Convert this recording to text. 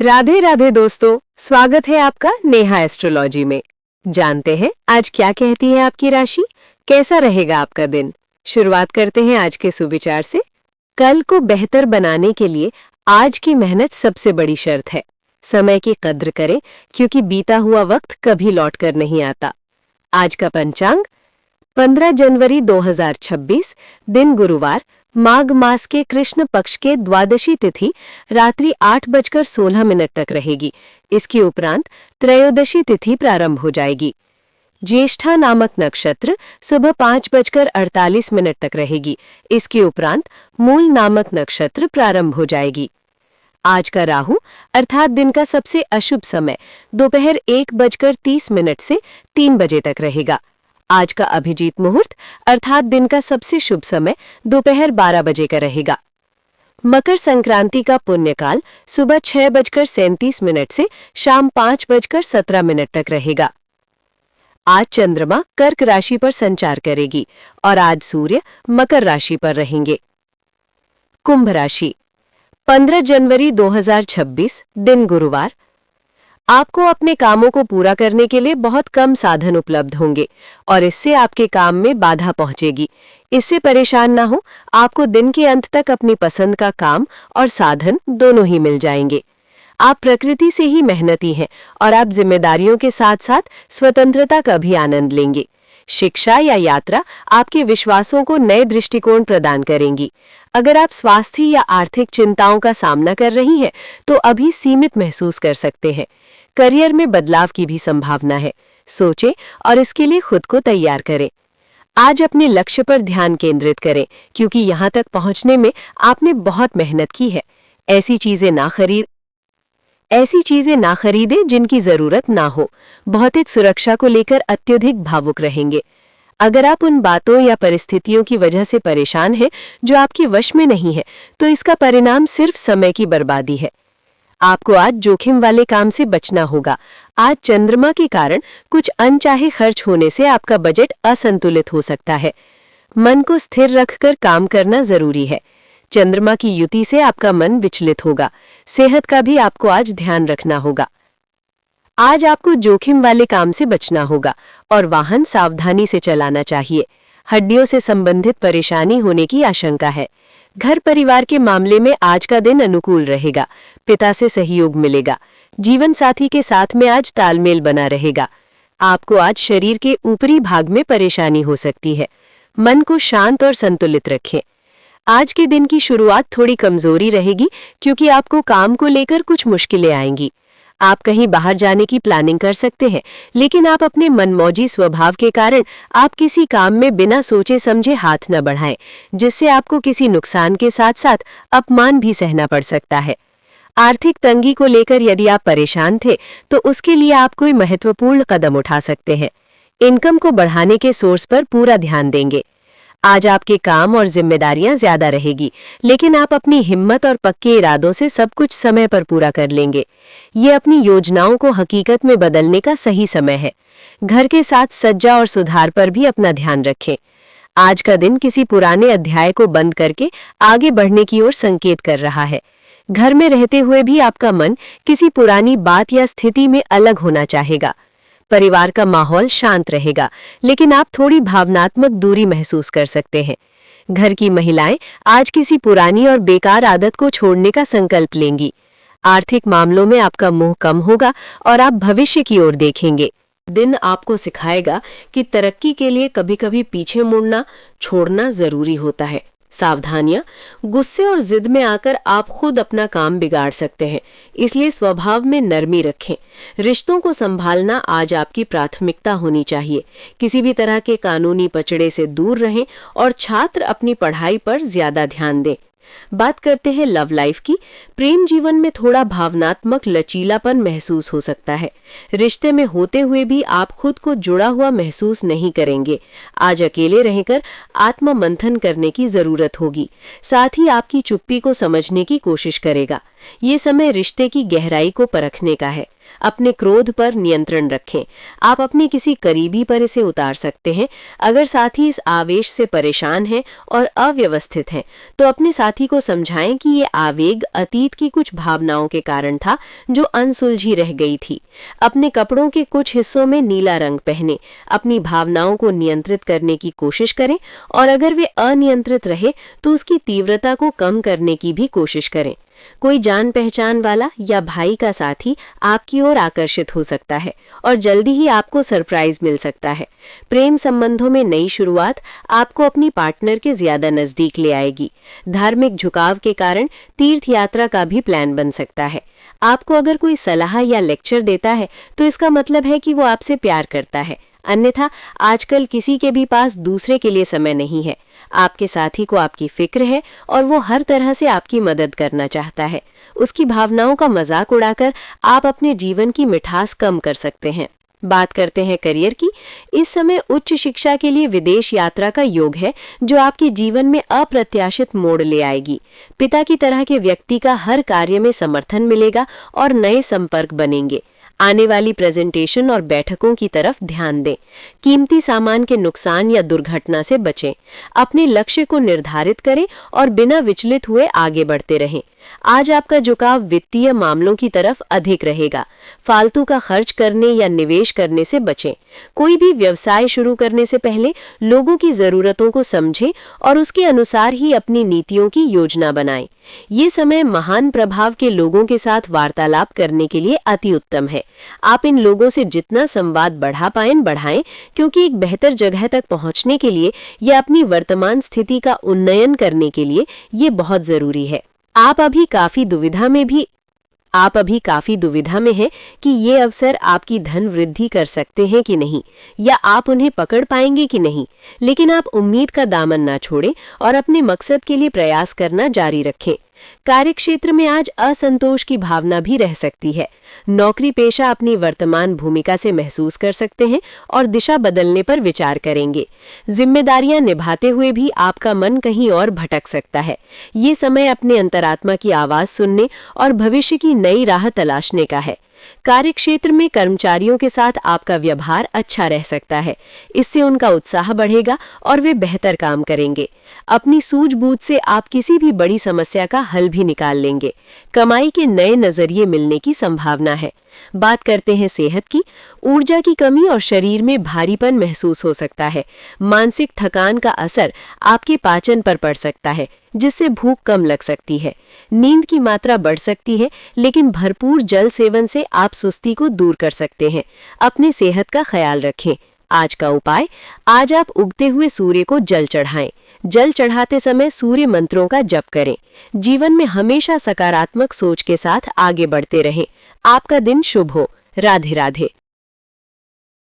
राधे राधे दोस्तों, स्वागत है आपका नेहा एस्ट्रोलॉजी में। जानते हैं आज क्या कहती है आपकी राशि, कैसा रहेगा आपका दिन। शुरुआत करते हैं आज के सुविचार से। कल को बेहतर बनाने के लिए आज की मेहनत सबसे बड़ी शर्त है। समय की कद्र करें क्योंकि बीता हुआ वक्त कभी लौट कर नहीं आता। आज का पंचांग 15 जनवरी 2026, दिन गुरुवार, माघ मास के कृष्ण पक्ष के द्वादशी तिथि रात्रि 8:16 तक रहेगी। इसके उपरांत त्रयोदशी तिथि प्रारंभ हो जाएगी। ज्येष्ठा नामक नक्षत्र सुबह 5:48 तक रहेगी। इसके उपरांत मूल नामक नक्षत्र प्रारंभ हो जाएगी। आज का राहु अर्थात दिन का सबसे अशुभ समय दोपहर 1:30 से 3 बजे तक रहेगा। आज का अभिजीत मुहूर्त अर्थात दिन का सबसे शुभ समय दोपहर 12 बजे का रहेगा। मकर संक्रांति का पुण्यकाल सुबह 6:37 से शाम 5:17 तक रहेगा। आज चंद्रमा कर्क राशि पर संचार करेगी और आज सूर्य मकर राशि पर रहेंगे। कुंभ राशि 15 जनवरी 2026, दिन गुरुवार। आपको अपने कामों को पूरा करने के लिए बहुत कम साधन उपलब्ध होंगे और इससे आपके काम में बाधा पहुंचेगी। इससे परेशान ना हो, आपको दिन के अंत तक अपनी पसंद का काम और साधन दोनों ही मिल जाएंगे। आप प्रकृति से ही मेहनती हैं और आप जिम्मेदारियों के साथ साथ स्वतंत्रता का भी आनंद लेंगे। शिक्षा या यात्रा आपके विश्वासों को नए दृष्टिकोण प्रदान करेंगी। अगर आप स्वास्थ्य या आर्थिक चिंताओं का सामना कर रही हैं तो अभी सीमित महसूस कर सकते हैं। करियर में बदलाव की भी संभावना है। सोचें और इसके लिए खुद को तैयार करें। आज अपने लक्ष्य पर ध्यान केंद्रित करें क्योंकि यहाँ तक पहुँचने में आपने बहुत मेहनत की है। ऐसी चीजें ना खरीदें जिनकी जरूरत ना हो। भौतिक सुरक्षा को लेकर अत्यधिक भावुक रहेंगे। अगर आप उन बातों या परिस्थितियों की वजह से परेशान हैं जो आपके वश में नहीं है, तो इसका परिणाम सिर्फ समय की बर्बादी है। आपको आज जोखिम वाले काम से बचना होगा। आज चंद्रमा के कारण कुछ अनचाहे खर्च होने से आपका बजट असंतुलित हो सकता है। मन को स्थिर रखकर काम करना जरूरी है। चंद्रमा की युति से आपका मन विचलित होगा। सेहत का भी आपको आज ध्यान रखना होगा। आज आपको जोखिम वाले काम से बचना होगा और वाहन सावधानी से चलाना चाहिए। हड्डियों से संबंधित परेशानी होने की आशंका है। घर परिवार के मामले में आज का दिन अनुकूल रहेगा। पिता से सहयोग मिलेगा। जीवन साथी के साथ में आज तालमेल बना रहेगा। आपको आज शरीर के ऊपरी भाग में परेशानी हो सकती है। मन को शांत और संतुलित रखें। आज के दिन की शुरुआत थोड़ी कमजोरी रहेगी क्योंकि आपको काम को लेकर कुछ मुश्किलें आएंगी। आप कहीं बाहर जाने की प्लानिंग कर सकते हैं, लेकिन आप अपने मनमौजी स्वभाव के कारण आप किसी काम में बिना सोचे समझे हाथ न बढ़ाएं, जिससे आपको किसी नुकसान के साथ साथ अपमान भी सहना पड़ सकता है। आर्थिक तंगी को लेकर यदि आप परेशान थे तो उसके लिए आप कोई महत्वपूर्ण कदम उठा सकते हैं। इनकम को बढ़ाने के सोर्स पर पूरा ध्यान देंगे। आज आपके काम और जिम्मेदारियां ज्यादा रहेगी, लेकिन आप अपनी हिम्मत और पक्के इरादों से सब कुछ समय पर पूरा कर लेंगे। ये अपनी योजनाओं को हकीकत में बदलने का सही समय है। घर के साथ सज्जा और सुधार पर भी अपना ध्यान रखें। आज का दिन किसी पुराने अध्याय को बंद करके आगे बढ़ने की ओर संकेत कर रहा है। घर में रहते हुए भी आपका मन किसी पुरानी बात या स्थिति में अलग होना चाहेगा। परिवार का माहौल शांत रहेगा, लेकिन आप थोड़ी भावनात्मक दूरी महसूस कर सकते हैं। घर की महिलाएं आज किसी पुरानी और बेकार आदत को छोड़ने का संकल्प लेंगी। आर्थिक मामलों में आपका मोह कम होगा और आप भविष्य की ओर देखेंगे। दिन आपको सिखाएगा कि तरक्की के लिए कभी-कभी पीछे मुड़ना, छोड़ना जरूरी होता है। सावधानियां, गुस्से और जिद में आकर आप खुद अपना काम बिगाड़ सकते हैं, इसलिए स्वभाव में नरमी रखें। रिश्तों को संभालना आज आपकी प्राथमिकता होनी चाहिए। किसी भी तरह के कानूनी पचड़े से दूर रहें और छात्र अपनी पढ़ाई पर ज्यादा ध्यान दें। बात करते हैं लव लाइफ की। प्रेम जीवन में थोड़ा भावनात्मक लचीलापन महसूस हो सकता है। रिश्ते में होते हुए भी आप खुद को जुड़ा हुआ महसूस नहीं करेंगे। आज अकेले रहकर आत्म मंथन करने की जरूरत होगी। साथ ही आपकी चुप्पी को समझने की कोशिश करेगा। ये समय रिश्ते की गहराई को परखने का है। अपने क्रोध पर नियंत्रण रखें। आप अपने किसी करीबी पर इसे उतार सकते हैं। अगर साथी इस आवेश से परेशान है और अव्यवस्थित हैं, तो अपने साथी को समझाएं कि ये आवेग अतीत की कुछ भावनाओं के कारण था जो अनसुलझी रह गई थी। अपने कपड़ों के कुछ हिस्सों में नीला रंग पहने अपनी भावनाओं को नियंत्रित करने की कोशिश करें, और अगर वे अनियंत्रित रहे तो उसकी तीव्रता को कम करने की भी कोशिश करें। कोई जान पहचान वाला या भाई का साथी आपकी ओर आकर्षित हो सकता है और जल्दी ही आपको सरप्राइज मिल सकता है। प्रेम संबंधों में नई शुरुआत आपको अपनी पार्टनर के ज्यादा नजदीक ले आएगी। धार्मिक झुकाव के कारण तीर्थ यात्रा का भी प्लान बन सकता है। आपको अगर कोई सलाह या लेक्चर देता है तो इसका मतलब है कि वो आपसे प्यार करता है, अन्यथा आजकल किसी के भी पास दूसरे के लिए समय नहीं है। आपके साथी को आपकी फिक्र है और वो हर तरह से आपकी मदद करना चाहता है। उसकी भावनाओं का मजाक उड़ाकर आप अपने जीवन की मिठास कम कर सकते हैं। बात करते हैं करियर की। इस समय उच्च शिक्षा के लिए विदेश यात्रा का योग है, जो आपके जीवन में अप्रत्याशित मोड़ ले आएगी। पिता की तरह के व्यक्ति का हर कार्य में समर्थन मिलेगा और नए संपर्क बनेंगे। आने वाली प्रेजेंटेशन और बैठकों की तरफ ध्यान दें। कीमती सामान के नुकसान या दुर्घटना से बचें। अपने लक्ष्य को निर्धारित करें और बिना विचलित हुए आगे बढ़ते रहें। आज आपका झुकाव वित्तीय मामलों की तरफ अधिक रहेगा। फालतू का खर्च करने या निवेश करने से बचें। कोई भी व्यवसाय शुरू करने से पहले लोगों की जरूरतों को समझें और उसके अनुसार ही अपनी नीतियों की योजना बनाएं। ये समय महान प्रभाव के लोगों के साथ वार्तालाप करने के लिए अति उत्तम है। आप इन लोगों से जितना संवाद बढ़ा पाएं बढ़ाएं, क्योंकि एक बेहतर जगह तक पहुंचने के लिए या अपनी वर्तमान स्थिति का उन्नयन करने के लिए ये बहुत जरूरी है। आप अभी काफी दुविधा में हैं कि ये अवसर आपकी धन वृद्धि कर सकते हैं कि नहीं, या आप उन्हें पकड़ पाएंगे कि नहीं। लेकिन आप उम्मीद का दामन ना छोड़ें और अपने मकसद के लिए प्रयास करना जारी रखें। कार्यक्षेत्र में आज असंतोष की भावना भी रह सकती है। नौकरी पेशा अपनी वर्तमान भूमिका से महसूस कर सकते हैं और दिशा बदलने पर विचार करेंगे। जिम्मेदारियां निभाते हुए भी आपका मन कहीं और भटक सकता है। ये समय अपने अंतरात्मा की आवाज सुनने और भविष्य की नई राह तलाशने का है। कार्यक्षेत्र में कर्मचारियों के साथ आपका व्यवहार अच्छा रह सकता है। इससे उनका उत्साह बढ़ेगा और वे बेहतर काम करेंगे। अपनी सूझबूझ से आप किसी भी बड़ी समस्या का हल भी निकाल लेंगे। कमाई के नए नजरिए मिलने की संभावना है। बात करते हैं सेहत की। ऊर्जा की कमी और शरीर में भारीपन महसूस हो सकता है। मानसिक थकान का असर आपके पाचन पर पड़ सकता है, जिससे भूख कम लग सकती है। नींद की मात्रा बढ़ सकती है, लेकिन भरपूर जल सेवन से आप सुस्ती को दूर कर सकते हैं। अपनी सेहत का ख्याल रखें। आज का उपाय, आज आप उगते हुए सूर्य को जल चढ़ाएं। जल चढ़ाते समय सूर्य मंत्रों का जप करें। जीवन में हमेशा सकारात्मक सोच के साथ आगे बढ़ते रहें। आपका दिन शुभ हो। राधे राधे।